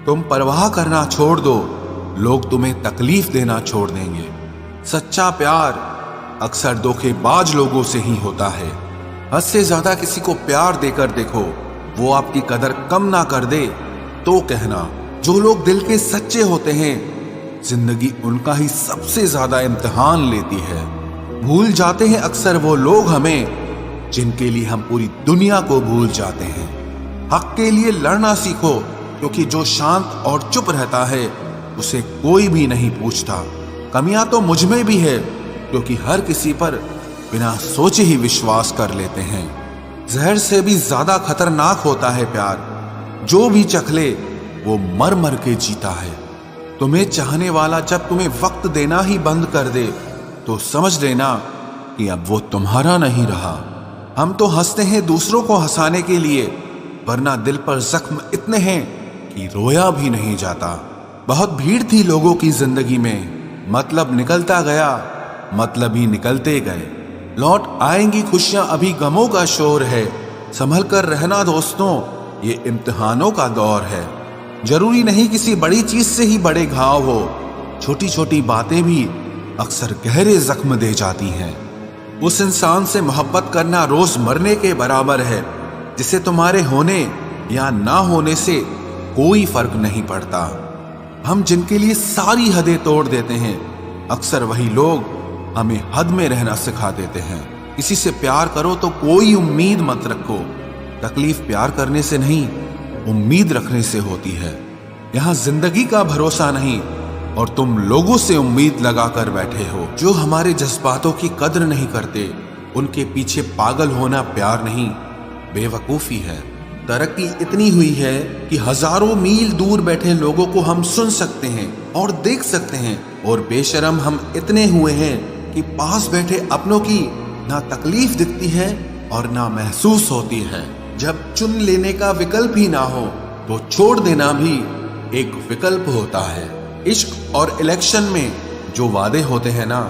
तुम परवाह करना छोड़ दो, लोग तुम्हें तकलीफ देना छोड़ देंगे। सच्चा प्यार अक्सर धोखेबाज लोगों से ही होता है। हद से ज्यादा किसी को प्यार देकर देखो, वो आपकी कदर कम ना कर दे तो कहना। जो लोग दिल के सच्चे होते हैं, जिंदगी उनका ही सबसे ज्यादा इम्तिहान लेती है। भूल जाते हैं अक्सर वो लोग हमें जिनके लिए हम पूरी दुनिया को भूल जाते हैं। हक के लिए लड़ना सीखो, क्योंकि जो शांत और चुप रहता है उसे कोई भी नहीं पूछता। कमियां तो मुझ में भी है, क्योंकि हर किसी पर बिना सोचे ही विश्वास कर लेते हैं। जहर से भी ज्यादा खतरनाक होता है प्यार। जो भी चख ले वो मर मर के जीता है। तुम्हें चाहने वाला जब तुम्हें वक्त देना ही बंद कर दे तो समझ लेना कि अब वो तुम्हारा नहीं रहा। हम तो हंसते हैं दूसरों को हंसाने के लिए, वरना दिल पर जख्म इतने हैं कि रोया भी नहीं जाता। बहुत भीड़ थी लोगों की जिंदगी में, मतलब निकलता गया, मतलब ही निकलते गए। लौट आएंगी खुशियां, अभी गमों का शोर है। संभल कर रहना दोस्तों, ये इम्तिहानों का दौर है। जरूरी नहीं किसी बड़ी चीज से ही बड़े घाव हो, छोटी छोटी बातें भी अक्सर गहरे जख्म दे जाती हैं। उस इंसान से मोहब्बत करना रोज मरने के बराबर है, जिसे तुम्हारे होने या ना होने से कोई फर्क नहीं पड़ता। हम जिनके लिए सारी हदें तोड़ देते हैं, अक्सर वही लोग हमें हद में रहना सिखा देते हैं। किसी से प्यार करो तो कोई उम्मीद मत रखो। तकलीफ प्यार करने से नहीं, उम्मीद रखने से होती है। यहाँ जिंदगी का भरोसा नहीं और तुम लोगों से उम्मीद लगा कर बैठे हो। जो हमारे जज्बातों की कद्र नहीं करते, उनके पीछे पागल होना प्यार नहीं, बेवकूफी है। तरक्की इतनी हुई है कि हजारों मील दूर बैठे लोगों को हम सुन सकते हैं और देख सकते हैं, और बेशरम हम इतने हुए हैं कि पास बैठे अपनों की ना तकलीफ दिखती है और ना महसूस होती है। जब चुन लेने का विकल्प ही ना हो तो छोड़ देना भी एक विकल्प होता है। इश्क और इलेक्शन में जो वादे होते हैं ना,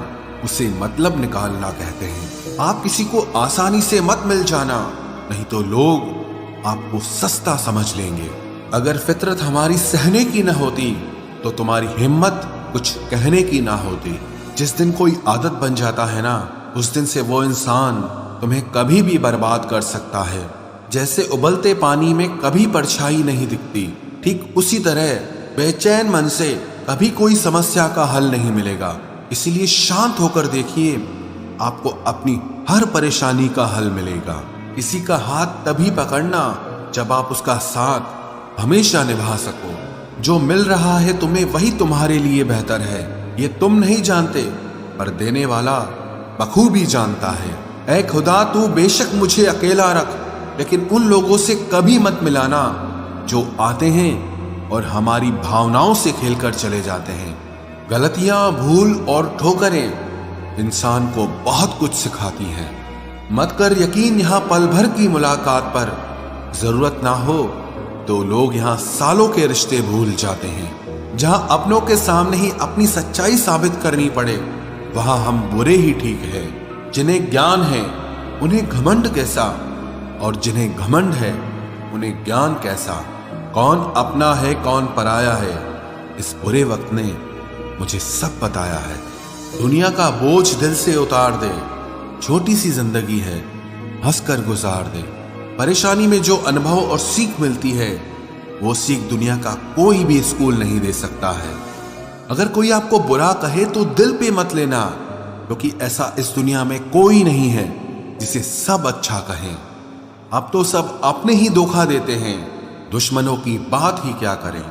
उसे मतलब निकालना कहते हैं। आप किसी को आसानी से मत मिल जाना, नहीं तो लोग आपको सस्ता समझ लेंगे। अगर फितरत हमारी सहने की न होती तो तुम्हारी हिम्मत कुछ कहने की ना होती। जिस दिन कोई आदत बन जाता है ना, उस दिन से वो इंसान तुम्हें कभी भी बर्बाद कर सकता है। जैसे उबलते पानी में कभी परछाई नहीं दिखती, ठीक उसी तरह बेचैन मन से कभी कोई समस्या का हल नहीं मिलेगा। इसीलिए शांत होकर देखिए, आपको अपनी हर परेशानी का हल मिलेगा। किसी का हाथ तभी पकड़ना जब आप उसका साथ हमेशा निभा सको। जो मिल रहा है तुम्हें, वही तुम्हारे लिए बेहतर है। ये तुम नहीं जानते, पर देने वाला बखूबी जानता है। ऐ खुदा, तू बेशक मुझे अकेला रख, लेकिन उन लोगों से कभी मत मिलाना जो आते हैं और हमारी भावनाओं से खेलकर चले जाते हैं। गलतियां, भूल और ठोकरें इंसान को बहुत कुछ सिखाती हैं। मत कर यकीन यहाँ पल भर की मुलाकात पर, जरूरत ना हो तो लोग यहाँ सालों के रिश्ते भूल जाते हैं। जहां अपनों के सामने ही अपनी सच्चाई साबित करनी पड़े, वहां हम बुरे ही ठीक है। जिन्हें ज्ञान है उन्हें घमंड कैसा, और जिन्हें घमंड है उन्हें ज्ञान कैसा। कौन अपना है कौन पराया है, इस बुरे वक्त ने मुझे सब बताया है। दुनिया का बोझ दिल से उतार दे, छोटी सी जिंदगी है, हंसकर गुजार दे। परेशानी में जो अनुभव और सीख मिलती है, वो सीख दुनिया का कोई भी स्कूल नहीं दे सकता है। अगर कोई आपको बुरा कहे तो दिल पे मत लेना, क्योंकि ऐसा इस दुनिया में कोई नहीं है जिसे सब अच्छा कहें। अब तो सब अपने ही धोखा देते हैं, दुश्मनों की बात ही क्या करें।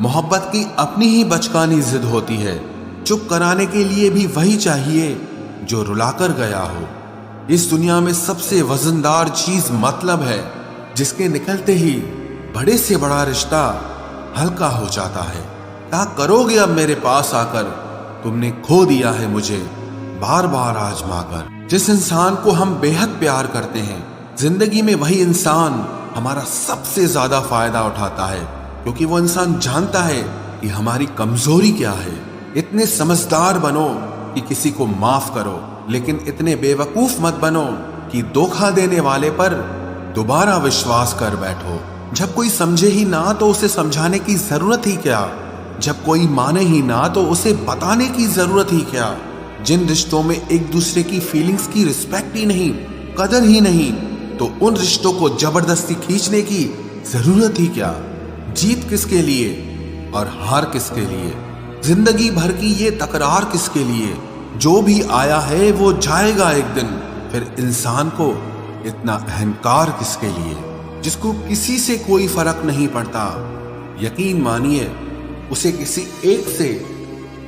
मोहब्बत की अपनी ही बचकानी जिद होती है, चुप कराने के लिए भी वही चाहिए जो रुलाकर गया हो। इस दुनिया में सबसे वजनदार चीज मतलब है, जिसके निकलते ही बड़े से बड़ा रिश्ता हल्का हो जाता है। क्या करोगे अब मेरे पास आकर, तुमने खो दिया है मुझे बार बार आजमा कर। जिस इंसान को हम बेहद प्यार करते हैं, जिंदगी में वही इंसान हमारा सबसे ज्यादा फायदा उठाता है, क्योंकि वो इंसान जानता है कि हमारी कमजोरी क्या है। इतने समझदार बनो कि किसी को माफ करो, लेकिन इतने बेवकूफ मत बनो कि धोखा देने वाले पर दोबारा विश्वास कर बैठो। जब कोई समझे ही ना तो उसे समझाने की जरूरत ही क्या, जब कोई माने ही ना तो उसे बताने की जरूरत ही क्या, जिन रिश्तों में एक दूसरे की फीलिंग्स की रिस्पेक्ट ही नहीं, कदर ही नहीं, तो उन रिश्तों को जबरदस्ती खींचने की जरूरत ही क्या। जीत किसके लिए और हार किसके लिए, जिंदगी भर की ये तकरार किसके लिए। जो भी आया है वो जाएगा एक दिन, फिर इंसान को इतना अहंकार किसके लिए, जिसको किसी से कोई फर्क नहीं पड़ता। यकीन मानिए उसे किसी एक से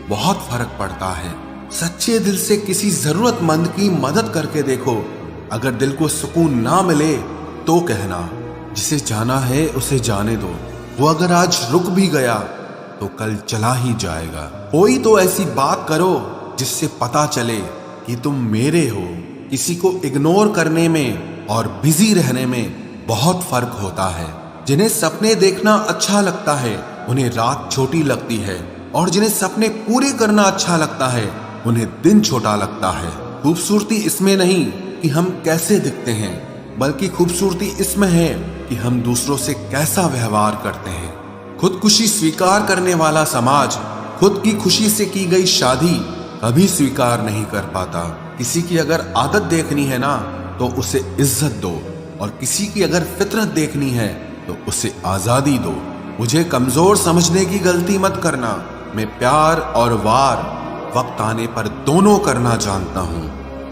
बहुत फर्क पड़ता है। सच्चे दिल से किसी जरूरतमंद की मदद करके देखो, अगर दिल को सुकून ना मिले तो कहना, जिसे जाना है उसे जाने दो, वो अगर आज रुक भी गया तो कल चला ही जाएगा। कोई तो ऐसी बात करो जिससे पता चले कि तुम मेरे हो। किसी को इग्नोर करने में और बिजी रहने में बहुत फर्क होता है। जिन्हें सपने देखना अच्छा लगता है उन्हें रात छोटी लगती है, और जिन्हें सपने पूरे करना अच्छा लगता है उन्हें दिन छोटा लगता है। खूबसूरती इसमें नहीं कि हम कैसे दिखते हैं, बल्कि खूबसूरती इसमें है कि हम दूसरों से कैसा व्यवहार करते हैं। खुदकुशी स्वीकार करने वाला समाज खुद की खुशी से की गई शादी कभी स्वीकार नहीं कर पाता। किसी की अगर आदत देखनी है ना तो उसे इज्जत दो, और किसी की अगर फितरत देखनी है तो उसे आजादी दो। मुझे कमजोर समझने की गलती मत करना। मैं प्यार और वार वक्त आने पर दोनों करना जानता हूँ।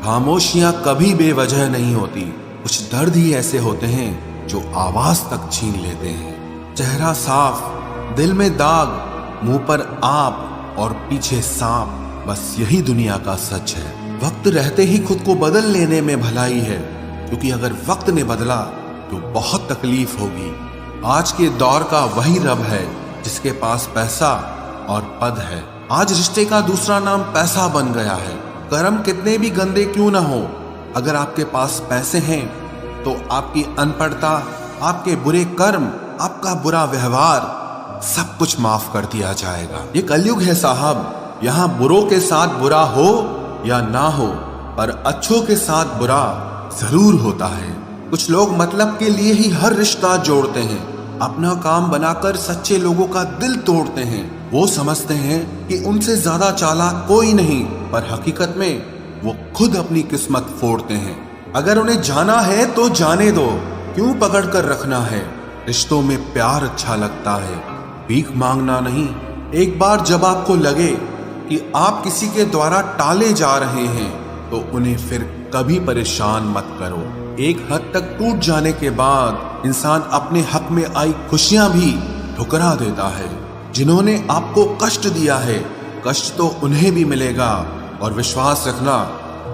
खामोशियां कभी बेवजह नहीं होती। कुछ दर्द ही ऐसे होते हैं जो आवाज तक छीन लेते हैं। चेहरा साफ, दिल में दाग, मुंह पर आप और पीछे सांप, बस यही दुनिया का सच है। वक्त रहते ही खुद को बदल लेने में भलाई है, क्योंकि अगर वक्त ने बदला तो बहुत तकलीफ होगी। आज के दौर का वही रब है जिसके पास पैसा और पद है। आज रिश्ते का दूसरा नाम पैसा बन गया है। कर्म कितने भी गंदे क्यों ना हो, अगर आपके पास पैसे हैं तो आपकी अनपढ़ता, आपके बुरे कर्म, आपका बुरा व्यवहार सब कुछ माफ कर दिया जाएगा। ये कलयुग है साहब, यहाँ बुरों के साथ बुरा हो या ना हो, पर अच्छों के साथ बुरा जरूर होता है। कुछ लोग मतलब के लिए ही हर रिश्ता जोड़ते हैं, अपना काम बनाकर सच्चे लोगों का दिल तोड़ते हैं। वो समझते हैं कि उनसे ज्यादा चालाक कोई नहीं, पर हकीकत में वो खुद अपनी किस्मत फोड़ते हैं। अगर उन्हें जाना है तो जाने दो, क्यों पकड़ कर रखना है। रिश्तों में प्यार अच्छा लगता है, भीख मांगना नहीं। एक बार जब आपको लगे कि आप किसी के द्वारा टाले जा रहे हैं तो उन्हें फिर कभी परेशान मत करो। एक हद तक टूट जाने के बाद इंसान अपने हक में आई खुशियां भी ठुकरा देता है। जिन्होंने आपको कष्ट दिया है, कष्ट तो उन्हें भी मिलेगा, और विश्वास रखना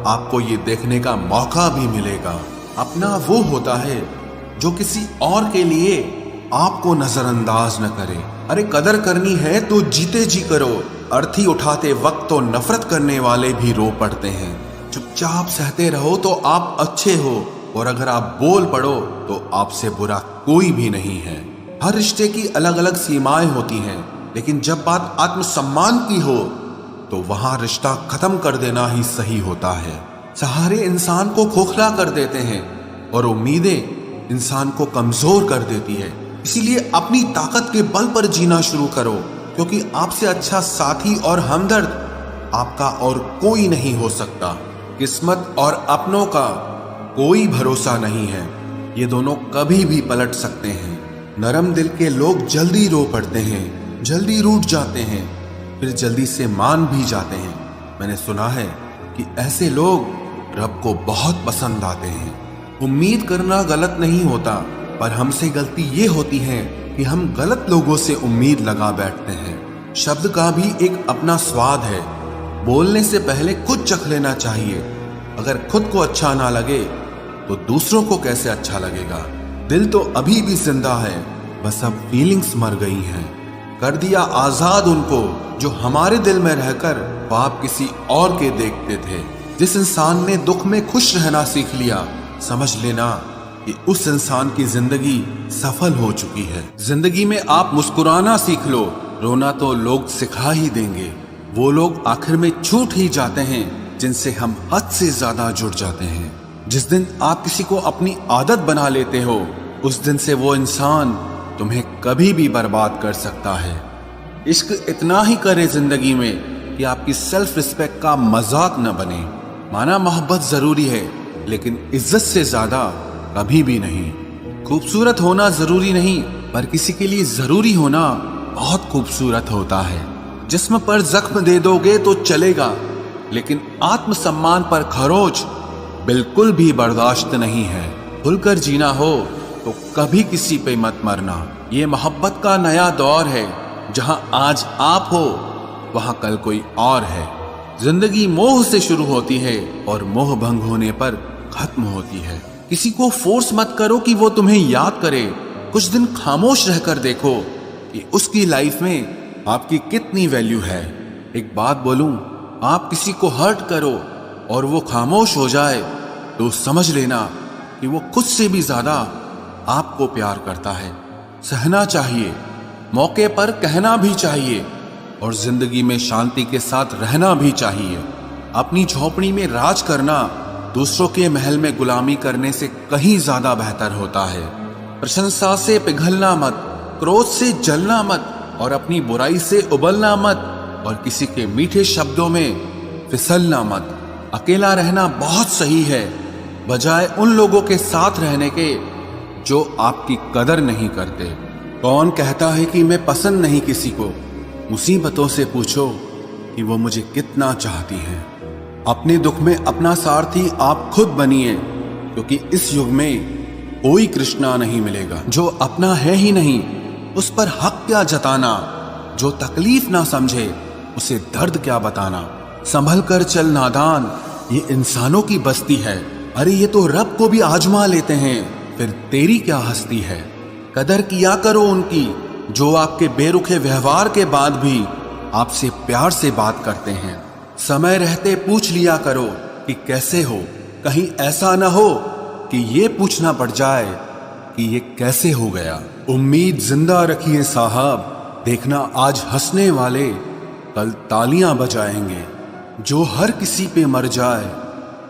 आपको ये देखने का मौका भी मिलेगा। अपना वो होता है जो किसी और के लिए आपको नजरअंदाज न करे। अरे कदर करनी है तो जीते जी करो। अर्थी उठाते वक्त तो नफरत करने वाले भी रो पड़ते हैं। चुपचाप सहते रहो तो आप अच्छे हो, और अगर आप बोल पड़ो तो आपसे बुरा कोई भी नहीं है। हर रिश्ते की अलग अलग सीमाएं होती हैं, लेकिन जब बात आत्मसम्मान की हो तो वहां रिश्ता खत्म कर देना ही सही होता है। सहारे इंसान को खोखला कर देते हैं और उम्मीदें इंसान को कमजोर कर देती है। इसीलिए अपनी ताकत के बल पर जीना शुरू करो, क्योंकि आपसे अच्छा साथी और हमदर्द आपका और कोई नहीं हो सकता। किस्मत और अपनों का कोई भरोसा नहीं है, ये दोनों कभी भी पलट सकते हैं। नरम दिल के लोग जल्दी रो पड़ते हैं, जल्दी रूठ जाते हैं, फिर जल्दी से मान भी जाते हैं। मैंने सुना है कि ऐसे लोग रब को बहुत पसंद आते हैं। उम्मीद करना गलत नहीं होता, पर हमसे गलती ये होती है कि हम गलत लोगों से उम्मीद लगा बैठते हैं। शब्द का भी एक अपना स्वाद है, बोलने से पहले खुद चख लेना चाहिए। अगर खुद को अच्छा ना लगे तो दूसरों को कैसे अच्छा लगेगा। दिल तो अभी भी जिंदा है, बस अब फीलिंग्स मर गई हैं। कर दिया आजाद उनको जो हमारे दिल में रहकर ख्वाब किसी और के देखते थे। जिस इंसान ने दुख में खुश रहना सीख लिया, समझ लेना कि उस इंसान की जिंदगी सफल हो चुकी है। जिंदगी में आप मुस्कुराना सीख लो, रोना तो लोग सिखा ही देंगे। वो लोग आखिर में छूट ही जाते हैं जिनसे हम हद से ज्यादा जुड़ जाते हैं। जिस दिन आप किसी को अपनी आदत बना लेते हो, उस दिन से वो इंसान तुम्हें कभी भी बर्बाद कर सकता है। इश्क इतना ही करे जिंदगी में कि आपकी सेल्फ रिस्पेक्ट का मजाक न बने। माना मोहब्बत जरूरी है, लेकिन इज्जत से ज्यादा कभी भी नहीं। खूबसूरत होना जरूरी नहीं, पर किसी के लिए जरूरी होना बहुत खूबसूरत होता है। जिस्म पर जख्म दे दोगे तो चलेगा, लेकिन आत्मसम्मान पर खरोच बिल्कुल भी बर्दाश्त नहीं है। खुलकर जीना हो तो कभी किसी पे मत मरना। ये मोहब्बत का नया दौर है, जहां आज आप हो वहां कल कोई और है। जिंदगी मोह से शुरू होती है और मोह भंग होने पर खत्म होती है। किसी को फोर्स मत करो कि वो तुम्हें याद करे। कुछ दिन खामोश रहकर देखो कि उसकी लाइफ में आपकी कितनी वैल्यू है। एक बात बोलूं, आप किसी को हर्ट करो और वो खामोश हो जाए तो समझ लेना कि वो खुद से भी ज्यादा आपको प्यार करता है। सहना चाहिए, मौके पर कहना भी चाहिए, और जिंदगी में शांति के साथ रहना भी चाहिए। अपनी झोपड़ी में राज करना दूसरों के महल में गुलामी करने से कहीं ज्यादा बेहतर होता है। प्रशंसा से पिघलना मत, क्रोध से जलना मत, और अपनी बुराई से उबलना मत, और किसी के मीठे शब्दों में फिसलना मत। अकेला रहना बहुत सही है, बजाय उन लोगों के साथ रहने के जो आपकी कदर नहीं करते। कौन कहता है कि मैं पसंद नहीं किसी को? मुसीबतों से पूछो कि वो मुझे कितना चाहती हैं। अपने दुख में अपना सारथी आप खुद बनिए, क्योंकि इस युग में कोई कृष्णा नहीं मिलेगा। जो अपना है ही नहीं, उस पर हक क्या जताना? जो तकलीफ ना समझे, उसे दर्द क्या बताना? संभल कर चल नादान, ये इंसानों की बस्ती है। अरे ये तो रब को भी आजमा लेते हैं, फिर तेरी क्या हस्ती है? कदर किया करो उनकी जो आपके बेरुखे व्यवहार के बाद भी आपसे प्यार से बात करते हैं। समय रहते पूछ लिया करो कि कैसे हो, कहीं ऐसा ना हो कि ये पूछना पड़ जाए कि ये कैसे हो गया। उम्मीद जिंदा रखिए साहब, देखना आज हंसने वाले कल तालियां बजाएंगे। जो हर किसी पे मर जाए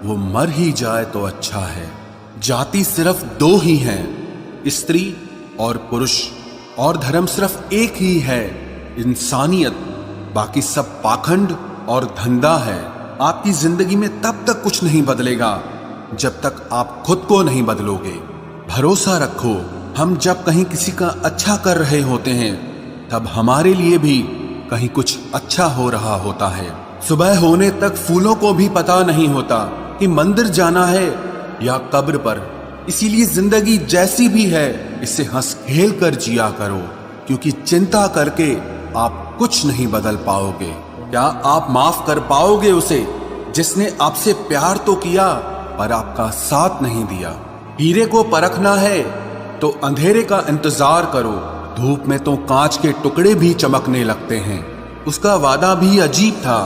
वो मर ही जाए तो अच्छा है। जाति सिर्फ दो ही हैं, स्त्री और पुरुष, और धर्म सिर्फ एक ही है, इंसानियत। बाकी सब पाखंड और धंधा है। आपकी जिंदगी में तब तक कुछ नहीं बदलेगा जब तक आप खुद को नहीं बदलोगे। भरोसा रखो, हम जब कहीं किसी का अच्छा कर रहे होते हैं तब हमारे लिए भी कहीं कुछ अच्छा हो रहा होता है। सुबह होने तक फूलों को भी पता नहीं होता कि मंदिर जाना है या कब्र पर। इसीलिए जिंदगी जैसी भी है इसे हंस खेल कर जिया करो, क्योंकि चिंता करके आप कुछ नहीं बदल पाओगे। क्या आप माफ कर पाओगे उसे जिसने आपसे प्यार तो किया पर आपका साथ नहीं दिया? हीरे को परखना है तो अंधेरे का इंतजार करो। धूप में तो कांच के टुकड़े भी चमकने लगते हैं। उसका वादा भी अजीब था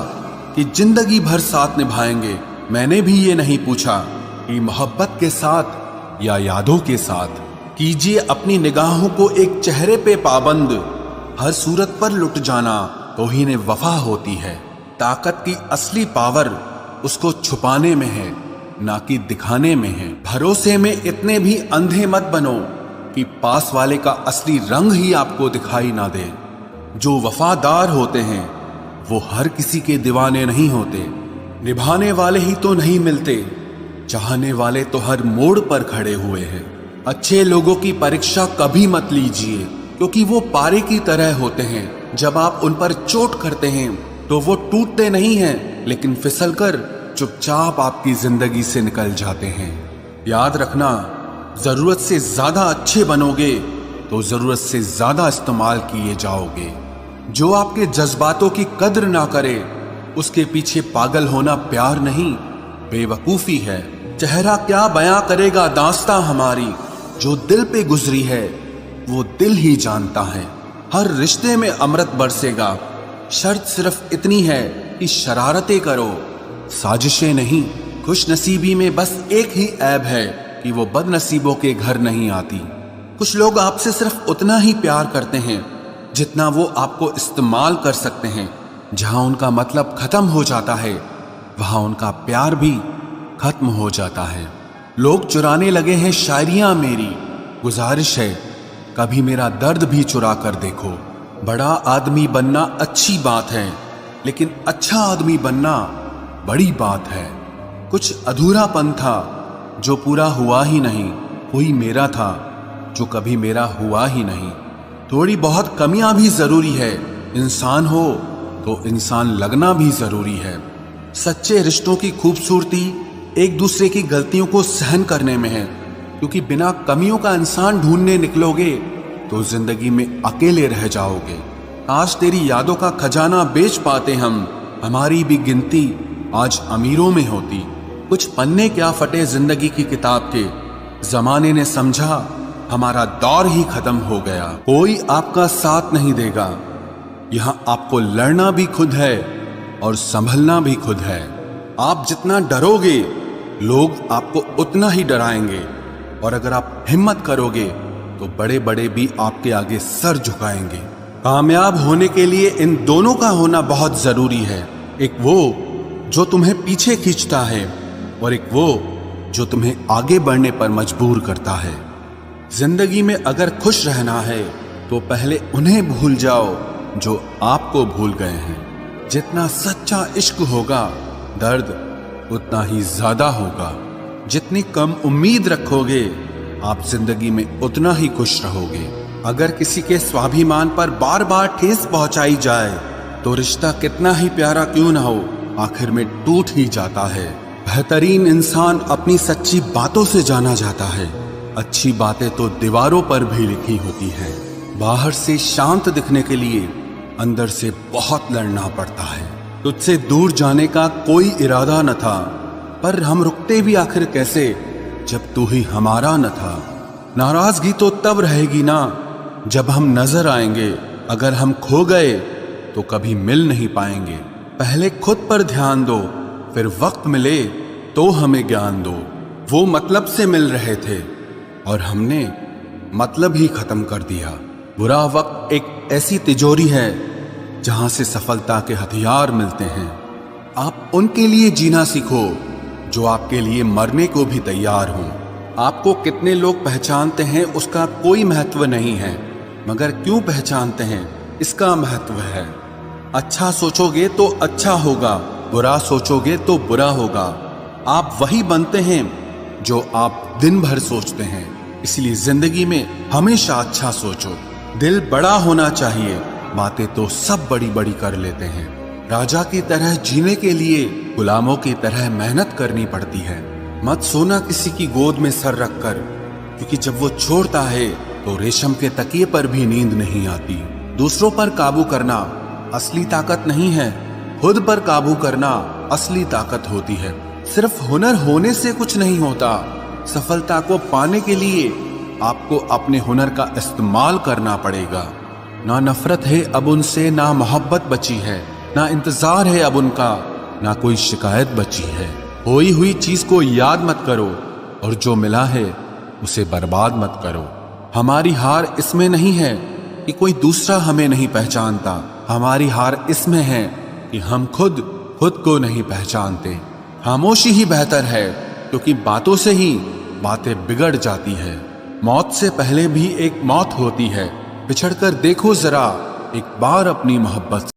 कि जिंदगी भर साथ निभाएंगे। मैंने भी ये नहीं पूछा कि मोहब्बत के साथ या यादों के साथ। कीजिए अपनी निगाहों को एक चेहरे पे पाबंद, हर सूरत पर लुट जाना तौहीन वफा होती है। ताकत की असली पावर उसको छुपाने में है, ना कि दिखाने में है। भरोसे में इतने भी अंधे मत बनो कि पास वाले का असली रंग ही आपको दिखाई ना दे। जो वफादार होते हैं वो हर किसी के दीवाने नहीं होते। निभाने वाले ही तो नहीं मिलते, चाहने वाले तो हर मोड़ पर खड़े हुए हैं। अच्छे लोगों की परीक्षा कभी मत लीजिए, क्योंकि वो पारे की तरह होते हैं। जब आप उन पर चोट करते हैं तो वो टूटते नहीं हैं, लेकिन फिसलकर चुपचाप आपकी जिंदगी से निकल जाते हैं। याद रखना, जरूरत से ज्यादा अच्छे बनोगे तो जरूरत से ज्यादा इस्तेमाल किए जाओगे। जो आपके जज्बातों की कद्र ना करे उसके पीछे पागल होना प्यार नहीं, बेवकूफी है। चेहरा क्या बयां करेगा दास्तां हमारी, जो दिल पे गुजरी है वो दिल ही जानता है। हर रिश्ते में अमृत बरसेगा, शर्त सिर्फ इतनी है कि शरारतें करो, साजिशें नहीं। खुश नसीबी में बस एक ही ऐब है कि वो बदनसीबों के घर नहीं आती। कुछ लोग आपसे सिर्फ उतना ही प्यार करते हैं जितना वो आपको इस्तेमाल कर सकते हैं। जहां उनका मतलब खत्म हो जाता है वहां उनका प्यार भी खत्म हो जाता है। लोग चुराने लगे हैं शायरियां मेरी, गुजारिश है, कभी मेरा दर्द भी चुरा कर देखो। बड़ा आदमी बनना अच्छी बात है, लेकिन अच्छा आदमी बनना बड़ी बात है। कुछ अधूरापन था जो पूरा हुआ ही नहीं, कोई मेरा था जो कभी मेरा हुआ ही नहीं। थोड़ी बहुत कमियां भी जरूरी है, इंसान हो तो इंसान लगना भी जरूरी है। सच्चे रिश्तों की खूबसूरती एक दूसरे की गलतियों को सहन करने में है, क्योंकि बिना कमियों का इंसान ढूंढने निकलोगे तो जिंदगी में अकेले रह जाओगे। काश तेरी यादों का खजाना बेच पाते हम, हमारी भी गिनती आज अमीरों में होती। कुछ पन्ने क्या फटे जिंदगी की किताब के, जमाने ने समझा हमारा दौर ही खत्म हो गया। कोई आपका साथ नहीं देगा, यहां आपको लड़ना भी खुद है और संभलना भी खुद है। आप जितना डरोगे लोग आपको उतना ही डराएंगे, और अगर आप हिम्मत करोगे तो बड़े बड़े भी आपके आगे सर झुकाएंगे। कामयाब होने के लिए इन दोनों का होना बहुत जरूरी है, एक वो जो तुम्हें पीछे खींचता है और एक वो जो तुम्हें आगे बढ़ने पर मजबूर करता है। जिंदगी में अगर खुश रहना है तो पहले उन्हें भूल जाओ जो आपको भूल गए हैं। जितना सच्चा इश्क होगा दर्द उतना ही ज्यादा होगा। जितनी कम उम्मीद रखोगे आप जिंदगी में उतना ही खुश रहोगे। अगर किसी के स्वाभिमान पर बार बार ठेस पहुंचाई जाए तो रिश्ता कितना ही प्यारा क्यों ना हो, आखिर में टूट ही जाता है। बेहतरीन इंसान अपनी सच्ची बातों से जाना जाता है। अच्छी बातें तो दीवारों पर भी लिखी होती हैं। बाहर से शांत दिखने के लिए अंदर से बहुत लड़ना पड़ता है। तुझसे दूर जाने का कोई इरादा न था, पर हम रुकते भी आखिर कैसे जब तू ही हमारा न था। नाराजगी तो तब रहेगी ना जब हम नजर आएंगे, अगर हम खो गए तो कभी मिल नहीं पाएंगे। पहले खुद पर ध्यान दो, फिर वक्त मिले तो हमें ज्ञान दो। वो मतलब से मिल रहे थे और हमने मतलब ही खत्म कर दिया। बुरा वक्त एक ऐसी तिजोरी है जहां से सफलता के हथियार मिलते हैं। आप उनके लिए जीना सीखो जो आपके लिए मरने को भी तैयार हों। आपको कितने लोग पहचानते हैं उसका कोई महत्व नहीं है, मगर क्यों पहचानते हैं इसका महत्व है। अच्छा सोचोगे तो अच्छा होगा, बुरा सोचोगे तो बुरा होगा। आप वही बनते हैं जो आप दिन भर सोचते हैं, इसलिए जिंदगी में हमेशा अच्छा सोचो। दिल बड़ा होना चाहिए, बातें तो सब बड़ी बड़ी कर लेते हैं। राजा की तरह जीने के लिए गुलामों की तरह मेहनत करनी पड़ती है। मत सोना किसी की गोद में सर रखकर, क्योंकि जब वो छोड़ता है तो रेशम के तकिए पर भी नींद नहीं आती। दूसरों पर काबू करना असली ताकत नहीं है, खुद पर काबू करना असली ताकत होती है। सिर्फ हुनर होने से कुछ नहीं होता, सफलता को पाने के लिए आपको अपने हुनर का इस्तेमाल करना पड़ेगा। ना नफरत है अब उनसे, ना मोहब्बत बची है, ना इंतजार है अब उनका, ना कोई शिकायत बची है। खोई हुई चीज को याद मत करो और जो मिला है उसे बर्बाद मत करो। हमारी हार इसमें नहीं है कि कोई दूसरा हमें नहीं पहचानता, हमारी हार इसमें है कि हम खुद को नहीं पहचानते। खामोशी ही बेहतर है, क्योंकि बातों से ही बातें बिगड़ जाती है। मौत से पहले भी एक मौत होती है, बिछड़कर देखो जरा एक बार अपनी मोहब्बत।